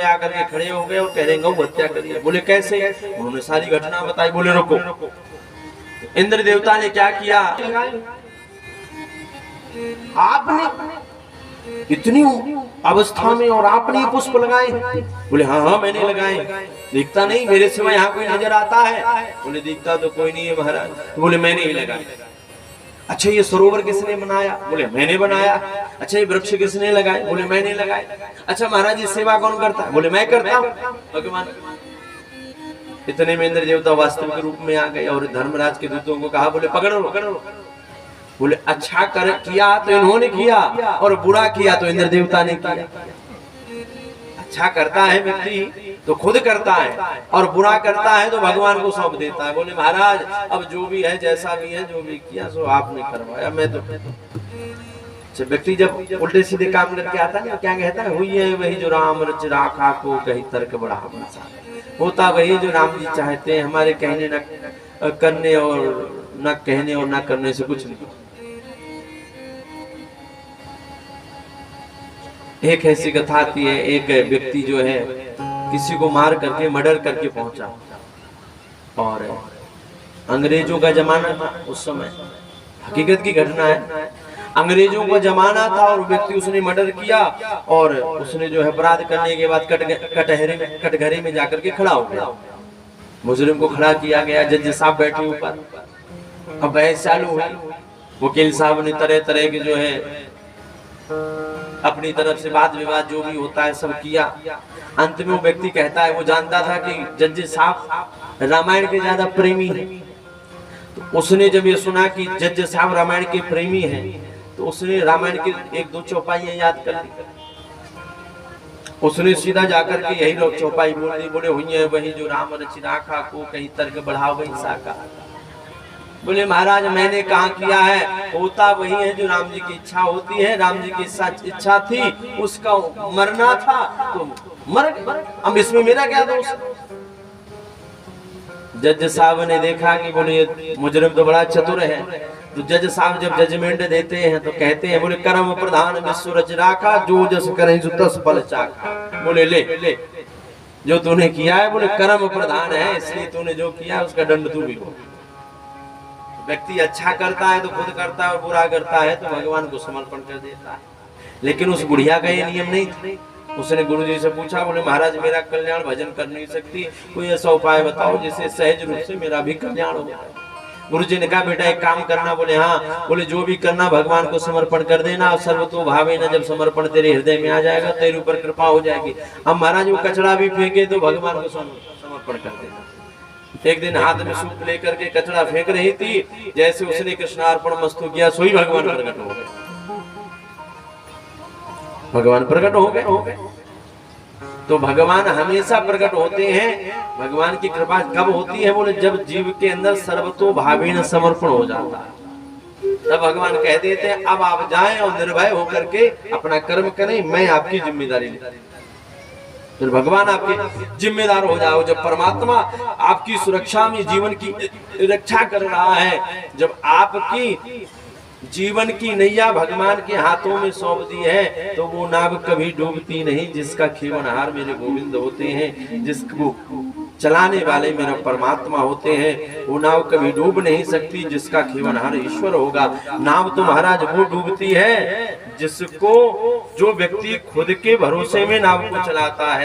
में आकर के खड़े हो गए और कह रहे गौ हत्या करिए। बोले कैसे? उन्होंने सारी घटना बताई। बोले रुको, इंद्र देवता ने क्या किया? आपने इतनी अवस्था में और आपने पुष्प लगाए? बोले हाँ हाँ मैंने लगाए। दिखता नहीं मेरे सिवा यहाँ कोई नजर आता है? बोले दिखता तो कोई नहीं है महाराज। बोले मैंने ही लगाए। अच्छा ये सरोवर किसने बनाया? बोले मैंने बनाया। अच्छा ये वृक्ष किसने लगाए? बोले मैंने लगाए। अच्छा महाराज ये सेवा कौन करता है? बोले मैं करता हूँ। भगवान इतने में इंद्र देवता वास्तविक रूप में आ गए और धर्मराज के दूतों को कहा, बोले पकड़ो पकड़ो। बोले अच्छा कर किया तो इन्होंने किया और बुरा किया तो इंद्र देवता ने किया। अच्छा करता है व्यक्ति तो खुद करता है और बुरा करता है तो भगवान को सौंप देता है। बोले महाराज अब जो भी है जैसा भी है जो भी किया सो आपने करवाया, मैं तो। अच्छा व्यक्ति जब उल्टे सीधे काम करके आता है क्या कहता है? हुई है वही जो राम रच राखा को कही तर्क बड़ा होता वही जो राम जी चाहते हैं। हमारे कहने न करने और न कहने और न करने से कुछ नहीं। एक ऐसी कथा आती है, एक व्यक्ति जो है किसी को मार करके मर्डर करके पहुंचा और अंग्रेजों का जमाना था उस समय, हकीकत की घटना है। अंग्रेजों का जमाना था और व्यक्ति उसने मर्डर किया और उसने जो है अपराध करने के बाद कटघरे में जाकर के खड़ा हो गया। मुजरिम को खड़ा किया गया, जज साहब बैठे ऊपर। अब बहस चालू हुई। वकील साहब ने तरह तरह के जो है अपनी तरफ से वाद विवाद जो भी होता है सब किया। अंत में वो व्यक्ति कहता है वो जानता था कि जज साहब रामायण के ज्यादा प्रेमी है। तो उसने जब ये सुना कि जज साहब रामायण के प्रेमी हैं तो उसने रामायण की एक दो चौपाइयां याद कर ली। उसने सीधा जाकर के यही लोग चौपाई बोल दी। बोले हुई है वही जो राम रच राखा को कहीं तर्क बढ़ाओ वही साका। बोले महाराज मैंने कहा किया है? होता वही है जो राम जी की इच्छा होती है। राम जी की इच्छा थी, उसका मरना था तो मर गए। अब इसमें मेरा क्या दोष? जज साहब ने देखा कि बोले ये मुजरिम तो बड़ा चतुर है। तो जज साहब जब जजमेंट देते हैं तो कहते हैं बोले कर्म प्रधान विश्व रच राखा जो जस करे सो तस फल चाखा। बोले ले जो तूने किया है बोले कर्म प्रधान है, इसलिए तूने जो किया उसका दंड तू भी हो। व्यक्ति अच्छा करता है तो खुद करता है और बुरा करता है तो भगवान को समर्पण कर देता है। लेकिन उस बुढ़िया का ये नियम नहीं था। उसने गुरुजी से पूछा, बोले महाराज मेरा कल्याण भजन कर नहीं सकती, कोई ऐसा उपाय बताओ जिससे सहज रूप से मेरा भी कल्याण हो जाए। गुरुजी ने कहा बेटा एक काम करना। बोले हाँ। बोले जो भी करना भगवान को समर्पण कर देना और सर्वतो भावे न, जब समर्पण तेरे हृदय में आ जाएगा तेरे ऊपर कृपा हो जाएगी। अब महाराज वो कचड़ा भी फेंके तो भगवान को समर्पण कर देना। एक दिन हाथ में सूप लेकर के कचड़ा फेंक रही थी, जैसे उसने कृष्णार्पण मस्तु किया सोई भगवान प्रकट हो गए। भगवान प्रकट हो गए। तो भगवान हमेशा प्रकट होते हैं। भगवान की कृपा कब होती है? बोले जब जीव के अंदर सर्वतो भावेन समर्पण हो जाता है तब भगवान कह देते हैं अब आप जाएं और निर्भय होकर के अपना कर्म करें, मैं आपकी जिम्मेदारी लेता हूं। फिर भगवान आपके जिम्मेदार हो जाओ। जब परमात्मा आपकी सुरक्षा में जीवन की रक्षा कर रहा है, जब आपकी जीवन की नैया भगवान के हाथों में सौंप दी है तो वो नाव कभी डूबती नहीं। जिसका खेवनहार मेरे गोविंद होते हैं, जिसको चलाने वाले मेरा परमात्मा होते हैं, वो नाव कभी डूब नहीं सकती। जिसका खेवनहार ईश्वर होगा। नाव तो महाराज वो डूबती है जिसको जो व्यक्ति खुद के भरोसे में नाव को चलाता है।